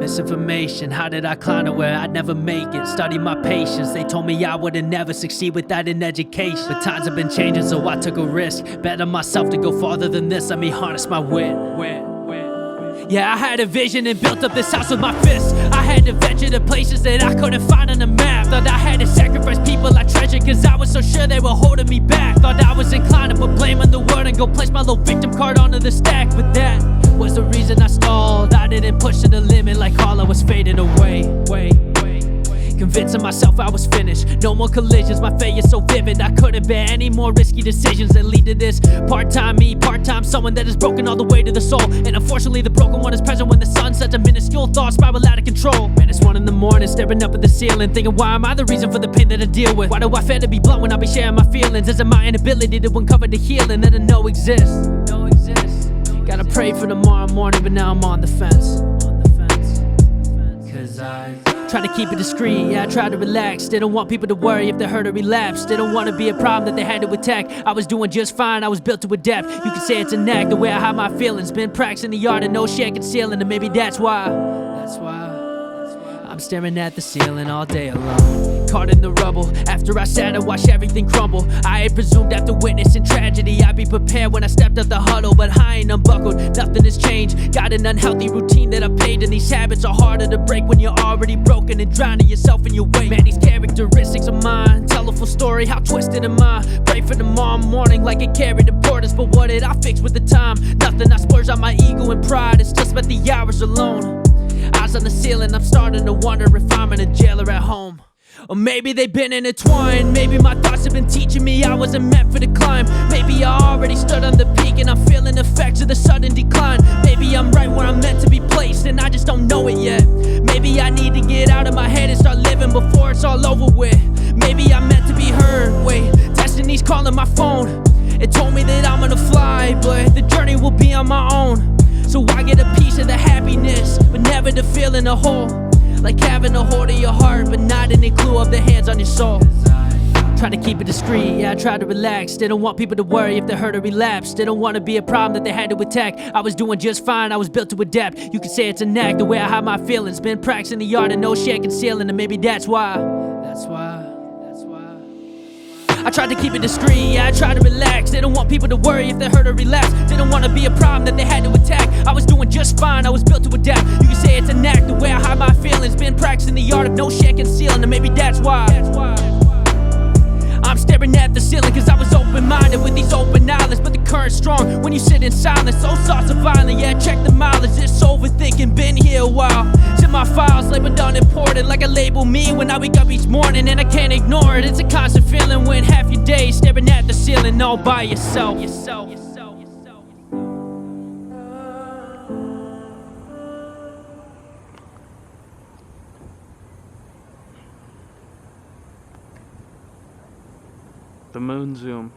Misinformation, how did I climb to where I'd never make it? Study my patience, they told me I wouldn't never succeed without an education. But times have been changing, so I took a risk. Bet on myself to go farther than this, let me harness my wit. Yeah, I had a vision and built up this house with my fists. I had to venture to places that I couldn't find on the map. Thought I had to sacrifice people I treasured, cause I was so sure they were holding me back. Thought I was inclined to put blame on the world and go place my little victim card onto the stack. But that was the reason I stalled. I didn't push to the limit like all I was fading away. Convincing myself I was finished. No more collisions, my failure so vivid. I couldn't bear any more risky decisions that lead to this. Part-time me, part-time someone that is broken all the way to the soul. And unfortunately the broken one is present when the sun sets. A minuscule thought spiral out of control. Man, it's 1 in the morning, staring up at the ceiling, thinking why am I the reason for the pain that I deal with? Why do I fail to be blunt when I be sharing my feelings? Is it my inability to uncover the healing that I know exists? Gotta pray for tomorrow morning, but now I'm on the fence. Cause I try to keep it discreet, yeah, I try to relax. Didn't want people to worry if they heard a relapse. Didn't want to be a problem that they had to attack. I was doing just fine, I was built to adapt. You could say it's a knack, the way I hide my feelings. Been practicing the art and no shit concealing. And maybe that's why I'm staring at the ceiling all day alone. Caught in the rubble, after I sat and watched everything crumble. I had presumed after witnessing tragedy I'd be prepared when I stepped out the huddle. But I ain't unbuckled, nothing has changed. Got an unhealthy routine that I've paid, and these habits are harder to break when you're already broken and drowning yourself in your weight. Man, these characteristics of mine tell a full story, how twisted am I? Pray for tomorrow morning like it carried importance. But what did I fix with the time? Nothing, I splurged on my ego and pride and still spent the hours alone. Eyes on the ceiling, I'm starting to wonder if I'm in a jail or at home. Or maybe they've been intertwined. Maybe my thoughts have been teaching me I wasn't meant for the climb. Maybe I already stood on the peak and I'm feeling effects of the sudden decline. Maybe I'm right where I'm meant to be placed and I just don't know it yet. Maybe I need to get out of my head and start living before it's all over with. Maybe I'm meant to be heard. Wait, destiny's calling my phone. It told me that I'm gonna fly, but the journey will be on my own. So I get a piece of the happiness, but never the feeling of whole. Like having a hold of your heart, but not any clue of the hands on your soul. Try to keep it discreet, yeah, I try to relax. Didn't want people to worry if they heard a relapse. Didn't want to be a problem that they had to attack. I was doing just fine, I was built to adapt. You could say it's a knack, the way I hide my feelings. Been practicing the art and no shit concealing. And maybe that's why I tried to keep it discreet, yeah, I tried to relax. Didn't want people to worry if they heard a relapse. Didn't want to be a problem that they had to attack. I was doing just fine, I was built to adapt. You can say it's a knack, the way I hide my feelings. Been practicing the art of no shit concealing. And maybe that's why I'm staring at the ceiling, cause I was open-minded with these open eyelids. But the current's strong when you sit in silence. Those thoughts are violent, yeah, check the mileage. This overthinking, been here a while. It's in my files, labeled unimportant, like I label me when I wake up each morning. And I can't ignore it, it's a constant feeling when half your day staring at the ceiling all by yourself. The moon zoom.